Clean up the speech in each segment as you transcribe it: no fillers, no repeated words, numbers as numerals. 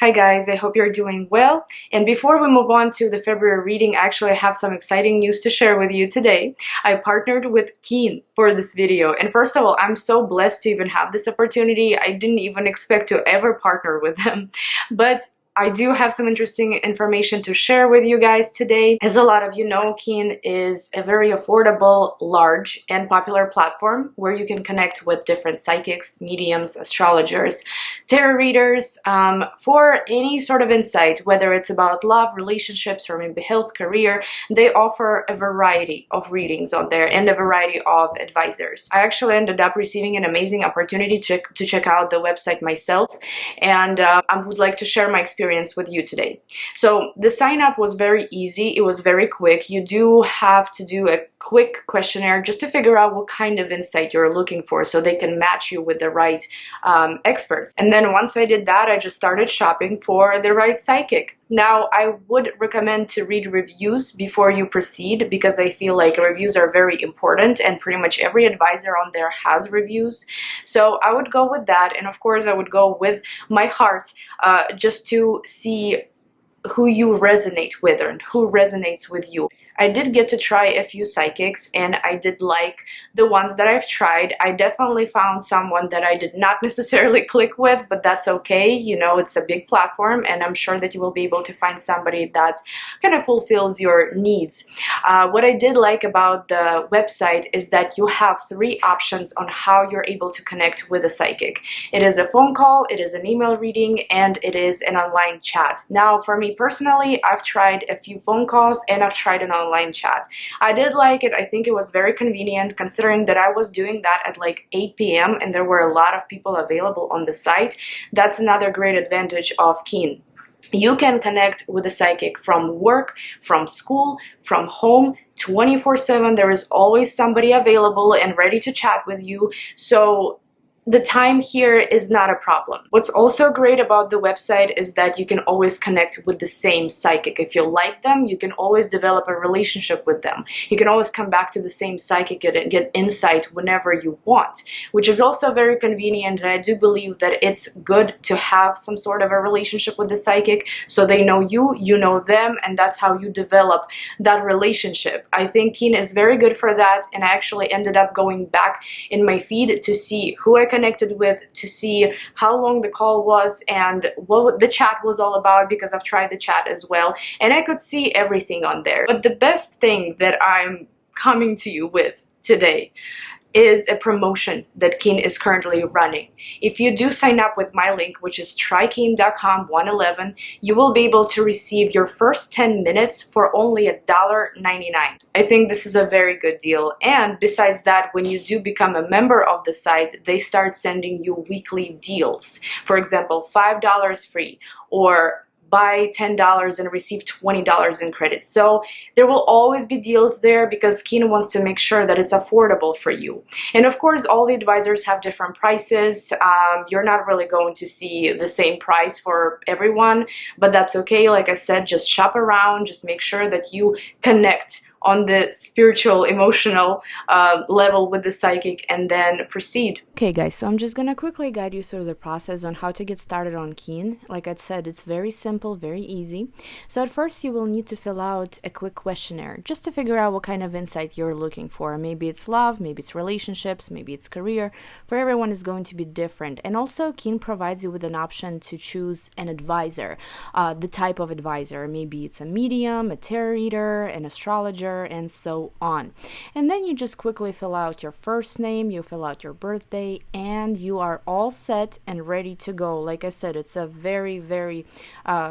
Hi guys, I hope you're doing well. And before we move on to the February reading, actually I have some exciting news to share with you today. I partnered with 𝕬𝕬 for this video. And first of all, I'm so blessed to even have this opportunity. I didn't even expect to ever partner with them. But I do have some interesting information to share with you guys today. As a lot of you know, 𝕬𝕬 is a very affordable, large, and popular platform where you can connect with different psychics, mediums, astrologers, tarot readers for any sort of insight, whether it's about love, relationships, or maybe health, career. They offer a variety of readings on there and a variety of advisors. I actually ended up receiving an amazing opportunity to check out the website myself, and I would like to share my experience with you today. So the sign up was very easy. It was very quick. You do have to do a quick questionnaire just to figure out what kind of insight you're looking for so they can match you with the right experts. And then once I did that, I just started shopping for the right psychic. Now, I would recommend to read reviews before you proceed because I feel like reviews are very important and pretty much every advisor on there has reviews. So I would go with that, and of course I would go with my heart just to see who you resonate with and who resonates with you. I did get to try a few psychics and I did like the ones that I've tried. I definitely found someone that I did not necessarily click with, but that's okay. You know, it's a big platform and I'm sure that you will be able to find somebody that kind of fulfills your needs. What I did like about the website is that you have 3 options on how you're able to connect with a psychic. It is a phone call, it is an email reading, and it is an online chat. Now, for me personally, I've tried a few phone calls and I've tried an online chat. I did like it. I think it was very convenient considering that I was doing that at like 8 p.m. and there were a lot of people available on the site. That's another great advantage of 𝕬𝕬. You can connect with a psychic from work, from school, from home, 24/7. There is always somebody available and ready to chat with you. So the time here is not a problem. What's also great about the website is that you can always connect with the same psychic. If you like them, you can always develop a relationship with them. You can always come back to the same psychic and get insight whenever you want, which is also very convenient. And I do believe that it's good to have some sort of a relationship with the psychic so they know you, you know them, and that's how you develop that relationship. I think 𝕬𝕬 is very good for that, and I actually ended up going back in my feed to see who I connected with, to see how long the call was and what the chat was all about, because I've tried the chat as well and I could see everything on there. But the best thing that I'm coming to you with today is a promotion that 𝕬𝕬 is currently running. If you do sign up with my link, which is trykeem.com/111, you will be able to receive your first 10 minutes for only $1.99. I think this is a very good deal. And besides that, when you do become a member of the site, they start sending you weekly deals. For example, $5 free, or buy $10 and receive $20 in credit. So there will always be deals there because 𝕬𝕬 wants to make sure that it's affordable for you. And of course, all the advisors have different prices. You're not really going to see the same price for everyone, but that's okay. Like I said, just shop around, just make sure that you connect on the spiritual, emotional level with the psychic, and then proceed. Okay guys, so I'm just gonna quickly guide you through the process on how to get started on 𝕬𝕬. Like I said, it's very simple, very easy. So at first you will need to fill out a quick questionnaire just to figure out what kind of insight you're looking for. Maybe it's love, maybe it's relationships, maybe it's career. For everyone is going to be different. And also 𝕬𝕬 provides you with an option to choose an advisor, the type of advisor. Maybe it's a medium, a tarot reader, an astrologer, and so on. And then you just quickly fill out your first name, you fill out your birthday, and you are all set and ready to go. Like I said, it's a very, very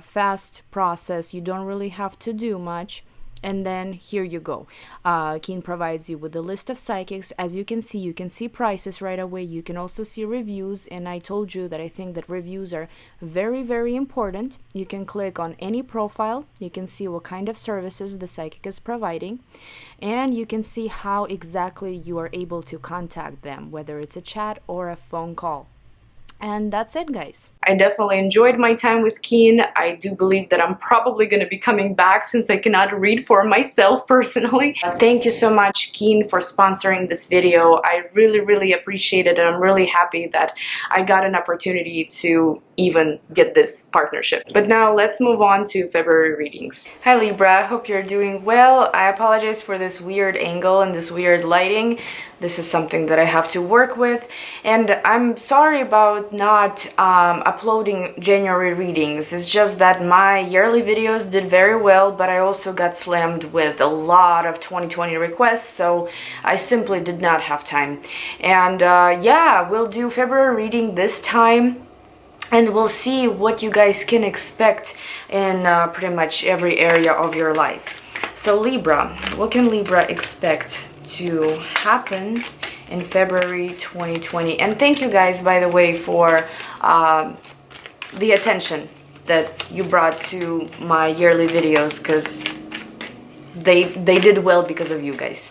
fast process. You don't really have to do much. And then here you go. 𝕬𝕬 provides you with a list of psychics. As you can see prices right away. You can also see reviews, and I told you that I think that reviews are very, very important. You can click on any profile. You can see what kind of services the psychic is providing, and you can see how exactly you are able to contact them, whether it's a chat or a phone call. And that's it, guys. I definitely enjoyed my time with 𝕬𝕬. I do believe that I'm probably going to be coming back since I cannot read for myself personally. Thank you so much, 𝕬𝕬, for sponsoring this video. I really, really appreciate it, and I'm really happy that I got an opportunity to even get this partnership. But now let's move on to February readings. Hi Libra, I hope you're doing well. I apologize for this weird angle and this weird lighting. This is something that I have to work with, and I'm sorry about not uploading January readings. It's just that my yearly videos did very well, but I also got slammed with a lot of 2020 requests, so I simply did not have time. And yeah, we'll do February reading this time, and we'll see what you guys can expect in pretty much every area of your life. So Libra, what can Libra expect to happen in February 2020? And thank you guys, by the way, for the attention that you brought to my yearly videos, because they did well because of you guys.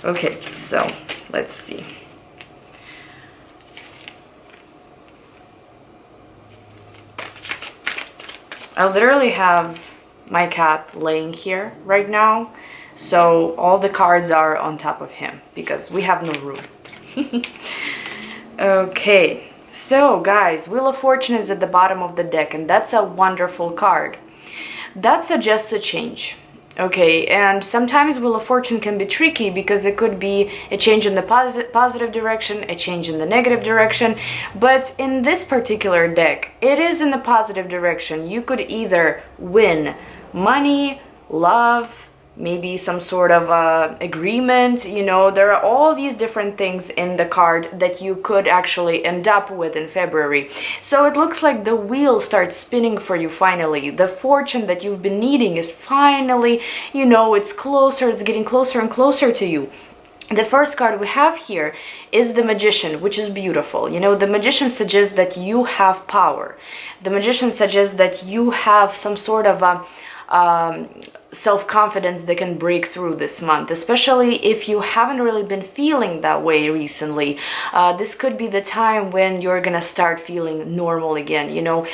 Okay, so let's see. I literally have my cat laying here right now, so all the cards are on top of him because we have no room. Okay, so guys, Wheel of Fortune is at the bottom of the deck, and that's a wonderful card. That suggests a change. Okay, and sometimes Wheel of Fortune can be tricky because it could be a change in the positive direction, a change in the negative direction, but in this particular deck, it is in the positive direction. You could either win money, love, maybe some sort of agreement, you know, there are all these different things in the card that you could actually end up with in February. So it looks like the wheel starts spinning for you finally. The fortune that you've been needing is finally, you know, it's closer, it's getting closer and closer to you. The first card we have here is the Magician, which is beautiful. You know, the Magician suggests that you have power. The Magician suggests that you have some sort of self-confidence that can break through this month, especially if you haven't really been feeling that way recently. This could be the time when you're gonna start feeling normal again. You know,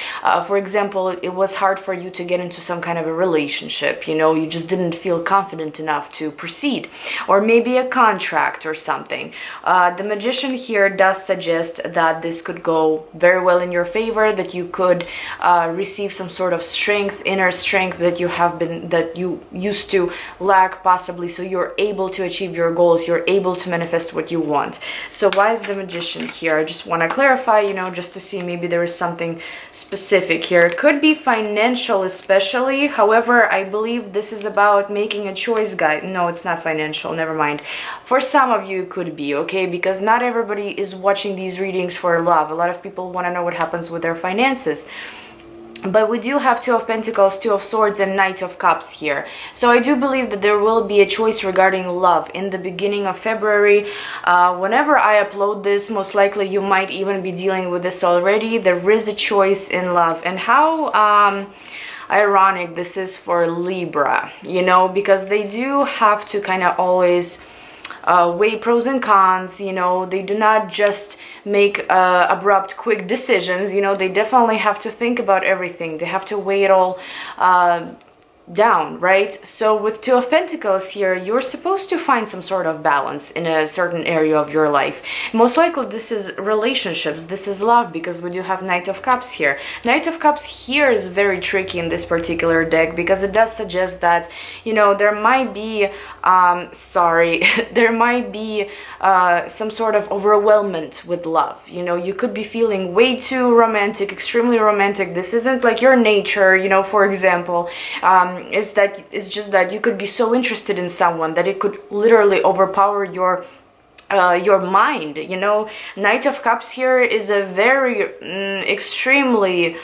for example, it was hard for you to get into some kind of a relationship, you know, you just didn't feel confident enough to proceed, or maybe a contract or something. The Magician here does suggest that this could go very well in your favor, that you could receive some sort of strength, inner strength that you used to lack possibly, so you're able to achieve your goals, you're able to manifest what you want. So why is the Magician here? I just want to clarify, you know, just to see maybe there is something specific here. It could be financial especially, however, I believe this is about making a choice, guys. No, it's not financial, never mind. For some of you it could be, okay, because not everybody is watching these readings for love. A lot of people want to know what happens with their finances. But we do have Two of Pentacles, Two of Swords, and Knight of Cups here. So I do believe that there will be a choice regarding love in the beginning of February. Whenever I upload this, most likely you might even be dealing with this already. There is a choice in love. And how ironic this is for Libra, you know, because they do have to kind of always weigh pros and cons, you know, they do not just make abrupt, quick decisions, you know, they definitely have to think about everything, they have to weigh it all down, right? So with Two of Pentacles here, you're supposed to find some sort of balance in a certain area of your life. Most likely this is relationships, this is love, because we do have Knight of Cups here. Knight of Cups here is very tricky in this particular deck because it does suggest that, you know, there might be there might be some sort of overwhelmment with love. You know, you could be feeling way too romantic, extremely romantic. This isn't like your nature, you know, for example. It's just that you could be so interested in someone that it could literally overpower your mind, you know. Knight of Cups here is a very extremely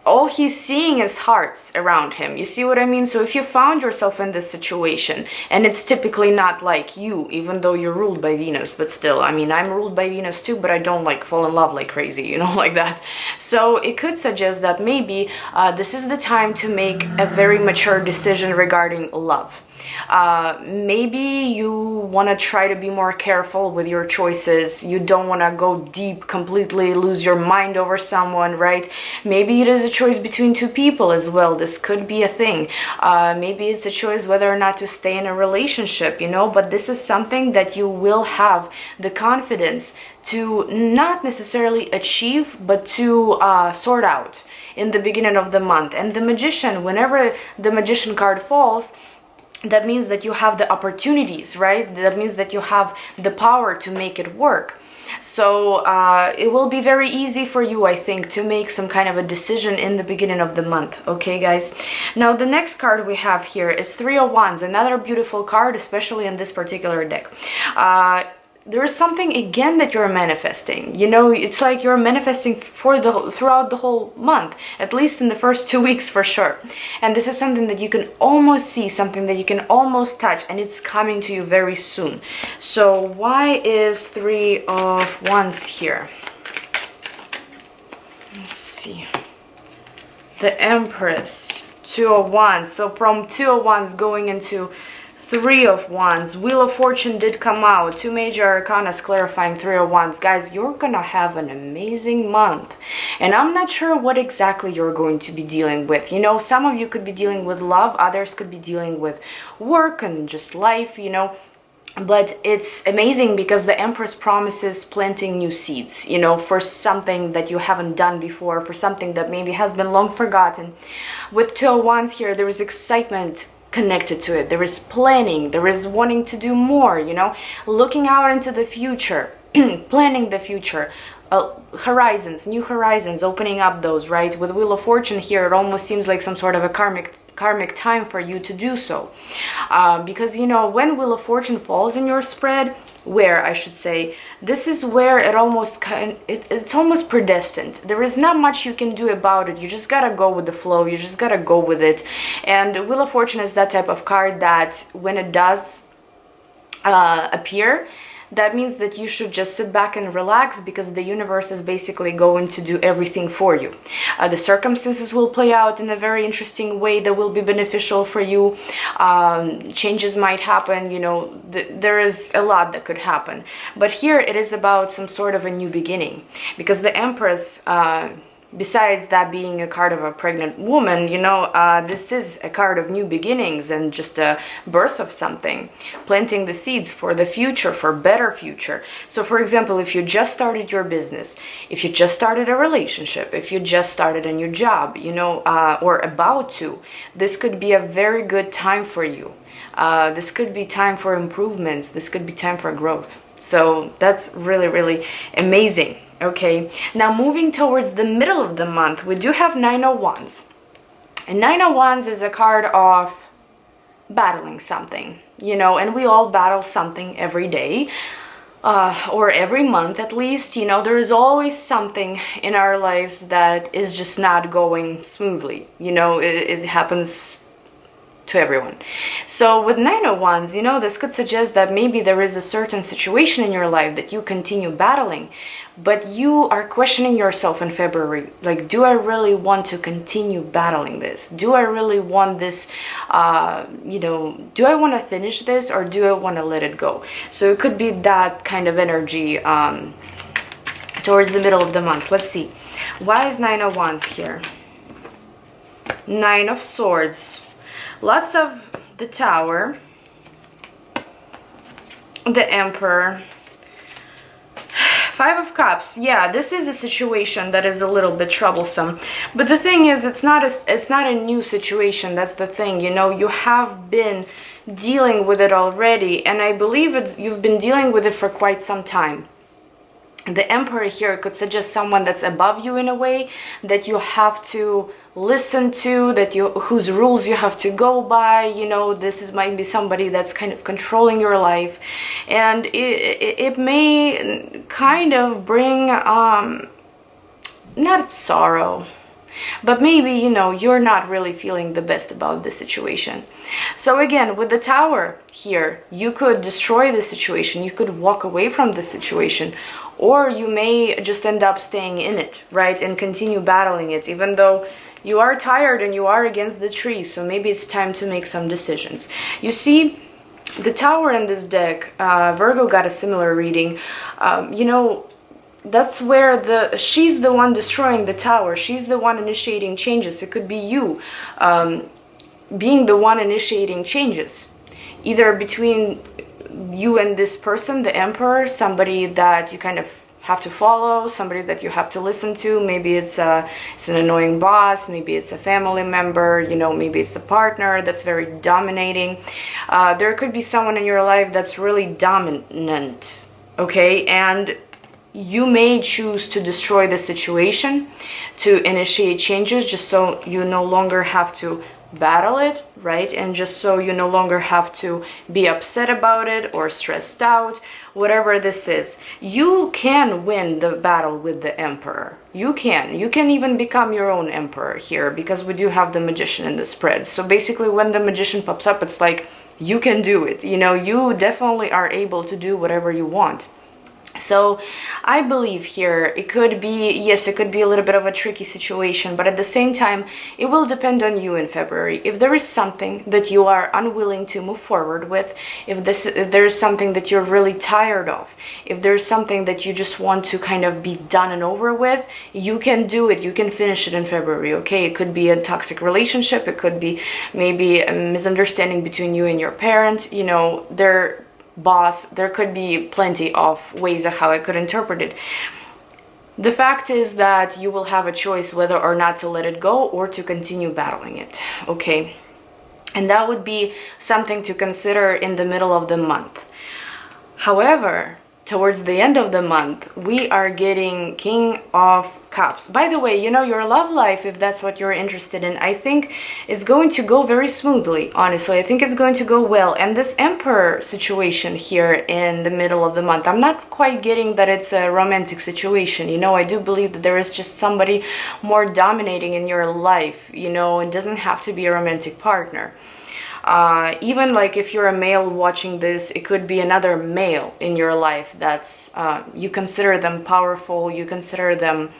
all he's seeing is hearts around him. You see what I mean? So if you found yourself in this situation, and it's typically not like you, even though you're ruled by Venus, but still, I mean, I'm ruled by Venus too, but I don't like fall in love like crazy, you know, like that. So it could suggest that maybe this is the time to make a very mature decision regarding love. Maybe you want to try to be more careful with your choices. You don't want to go deep, completely lose your mind over someone, right? Maybe it is a choice between two people as well. This could be a thing. Maybe it's a choice whether or not to stay in a relationship, you know, but this is something that you will have the confidence to not necessarily achieve, but to sort out in the beginning of the month. And the Magician, whenever the Magician card falls, that means that you have the opportunities, right? That means that you have the power to make it work. So it will be very easy for you, I think, to make some kind of a decision in the beginning of the month. Okay, guys? Now, the next card we have here is Three of Wands, another beautiful card, especially in this particular deck. There is something again that you're manifesting. You know, it's like you're manifesting throughout the whole month, at least in the first 2 weeks for sure. And this is something that you can almost see, something that you can almost touch, and it's coming to you very soon. So why is Three of Wands here? Let's see. The Empress, Two of Wands. So from Two of Wands going into Three of Wands. Wheel of Fortune did come out. Two major arcanas clarifying Three of Wands. Guys, you're gonna have an amazing month. And I'm not sure what exactly you're going to be dealing with. You know, some of you could be dealing with love. Others could be dealing with work and just life, you know. But it's amazing because the Empress promises planting new seeds, you know, for something that you haven't done before, for something that maybe has been long forgotten. With Two of Wands here, there is excitement connected to it. There is planning, there is wanting to do more, you know, looking out into the future, planning the future, horizons, new horizons, opening up those, right? With Wheel of Fortune here, it almost seems like some sort of a karmic time for you to do so, because, you know, when Wheel of Fortune falls in your spread, where I should say, this is where it almost it's almost predestined. There is not much you can do about it. You just gotta go with the flow. You just gotta go with it. And Wheel of Fortune is that type of card that when it does appear, that means that you should just sit back and relax, because the universe is basically going to do everything for you. The circumstances will play out in a very interesting way that will be beneficial for you. Changes might happen, you know, there is a lot that could happen. But here it is about some sort of a new beginning, because the Empress, besides that being a card of a pregnant woman, you know, this is a card of new beginnings and just a birth of something, planting the seeds for the future, for better future. So for example, if you just started your business, if you just started a relationship, if you just started a new job, you know, or about to, this could be a very good time for you. This could be time for improvements. This could be time for growth. So that's really, really amazing. Okay, now moving towards the middle of the month, we do have Nine of Wands. And Nine of Wands is a card of battling something, you know, and we all battle something every day, or every month at least. You know, there is always something in our lives that is just not going smoothly. You know, it happens to everyone. So with Nine of Wands, you know, this could suggest that maybe there is a certain situation in your life that you continue battling, but you are questioning yourself in February, like, do I really want to continue battling this? Do I really want this, you know, do I want to finish this, or do I want to let it go? So it could be that kind of energy towards the middle of the month. Let's see. Why is Nine of Wands here? Nine of Swords. Lots of the Tower, the Emperor, Five of Cups. Yeah, this is a situation that is a little bit troublesome. But the thing is, it's not a new situation. That's the thing. You know, you have been dealing with it already, and I believe you've been dealing with it for quite some time. The Emperor here could suggest someone that's above you in a way, that you have to listen to, whose rules you have to go by. You know, might be somebody that's kind of controlling your life, and it may kind of bring not sorrow, but maybe, you know, you're not really feeling the best about the situation. So again, with the Tower here, you could destroy the situation, you could walk away from the situation, or you may just end up staying in it, right, and continue battling it, even though You are tired and you are against the tree, so maybe it's time to make some decisions. You see, the Tower in this deck, Virgo got a similar reading. You know, that's where she's the one destroying the Tower. She's the one initiating changes. It could be you being the one initiating changes, either between you and this person, the Emperor, somebody that you kind of have to follow, somebody that you have to listen to. Maybe it's an annoying boss, maybe it's a family member, you know, maybe it's the partner that's very dominating. There could be someone in your life that's really dominant, okay? And you may choose to destroy the situation, to initiate changes, just so you no longer have to battle it, right? And just so you no longer have to be upset about it or stressed out, whatever this is. You can win the battle with the Emperor. You can even become your own Emperor here, because we do have the Magician in the spread. So basically when the Magician pops up, it's like you can do it, you know, you definitely are able to do whatever you want. So I believe here it could be, yes, it could be a little bit of a tricky situation, but at the same time, it will depend on you in February. If there is something that you are unwilling to move forward with, if there is something that you're really tired of, if there's something that you just want to kind of be done and over with, you can do it. You can finish it in February, okay? It could be a toxic relationship. It could be maybe a misunderstanding between you and your parent, you know, boss. There could be plenty of ways of how I could interpret it. The fact is that you will have a choice whether or not to let it go or to continue battling it, okay? And that would be something to consider in the middle of the month. However, towards the end of the month, we are getting King of Cups. By the way, you know, your love life, if that's what you're interested in, I think it's going to go very smoothly, honestly. I think it's going to go well. And this Emperor situation here in the middle of the month, I'm not quite getting that it's a romantic situation. You know, I do believe that there is just somebody more dominating in your life. You know, it doesn't have to be a romantic partner. Even like if you're a male watching this, it could be another male in your life that's, you consider them powerful, you consider them,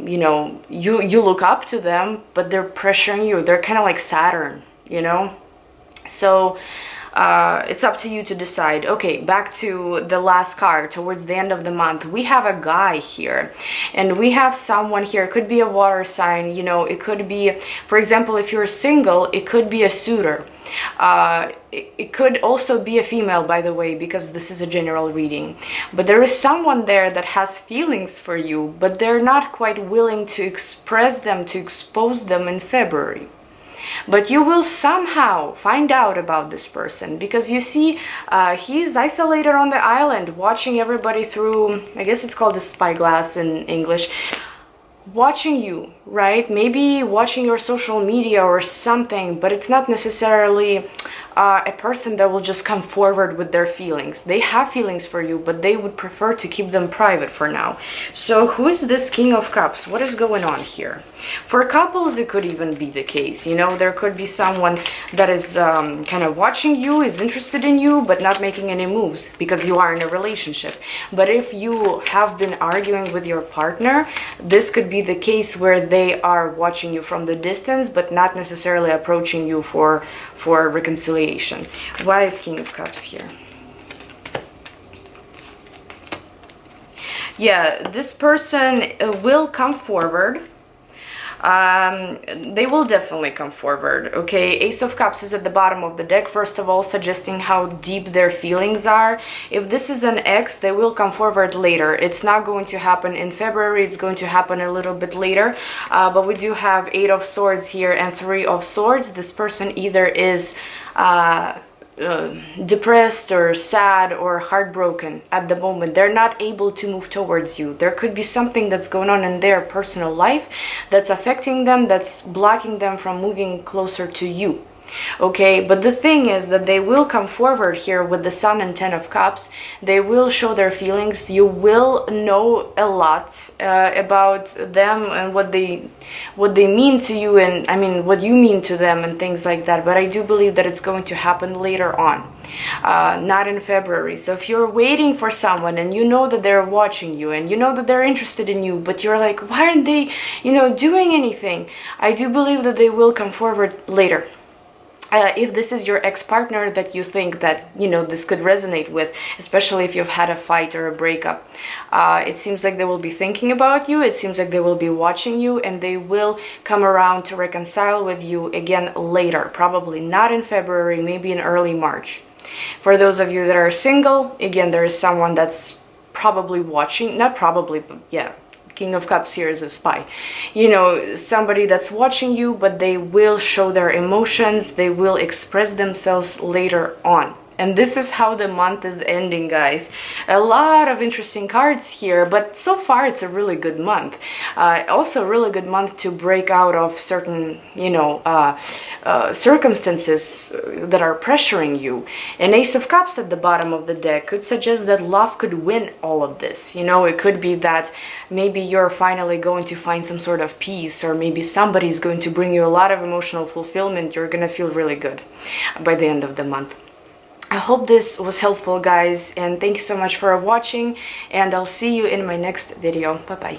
you know, you look up to them, but they're pressuring you. They're kind of like Saturn, you know? So it's up to you to decide. Okay, back to the last card. Towards the end of the month, we have a guy here, and we have someone here. It could be a water sign, you know, it could be, for example, if you're single, it could be a suitor. It could also be a female, by the way, because this is a general reading. But there is someone there that has feelings for you, but they're not quite willing to express them, to expose them in February. But you will somehow find out about this person, because you see, he's isolated on the island, watching everybody through, I guess it's called the spyglass in English, watching you, right? Maybe watching your social media or something, but it's not necessarily a person that will just come forward with their feelings. They have feelings for you, but they would prefer to keep them private for now. So who is this King of Cups? What is going on here? For couples, it could even be the case. You know, there could be someone that is kind of watching you, is interested in you, but not making any moves because you are in a relationship. But if you have been arguing with your partner, this could be the case where they are watching you from the distance, but not necessarily approaching you for reconciliation. Why is King of Cups here? Yeah, this person will come forward. They will definitely come forward, okay? Ace of Cups is at the bottom of the deck, first of all, suggesting how deep their feelings are. If this is an ex, they will come forward later. It's not going to happen in February, it's going to happen a little bit later. But we do have 8 of Swords here and 3 of Swords. This person either is depressed or sad or heartbroken at the moment. They're not able to move towards you. There could be something that's going on in their personal life that's affecting them, that's blocking them from moving closer to you. Okay, but the thing is that they will come forward here with the Sun and Ten of Cups. They will show their feelings. You will know a lot about them and what they mean to you, and I mean what you mean to them and things like that. But I do believe that it's going to happen later on, not in February. So if you're waiting for someone and you know that they're watching you and you know that they're interested in you, but you're like, why aren't they, doing anything? I do believe that they will come forward later. If this is your ex-partner that you think that, this could resonate with, especially if you've had a fight or a breakup, it seems like they will be thinking about you, it seems like they will be watching you, and they will come around to reconcile with you again later, probably not in February, maybe in early March. For those of you that are single, again, there is someone that's probably watching, not probably, but yeah, King of Cups here is a spy. Somebody that's watching you, but they will show their emotions, they will express themselves later on. And this is how the month is ending, guys. A lot of interesting cards here, but so far it's a really good month. Also a really good month to break out of certain, circumstances that are pressuring you. An Ace of Cups at the bottom of the deck could suggest that love could win all of this. It could be that maybe you're finally going to find some sort of peace, or maybe somebody is going to bring you a lot of emotional fulfillment. You're going to feel really good by the end of the month. I hope this was helpful, guys, and thank you so much for watching, and I'll see you in my next video. Bye bye.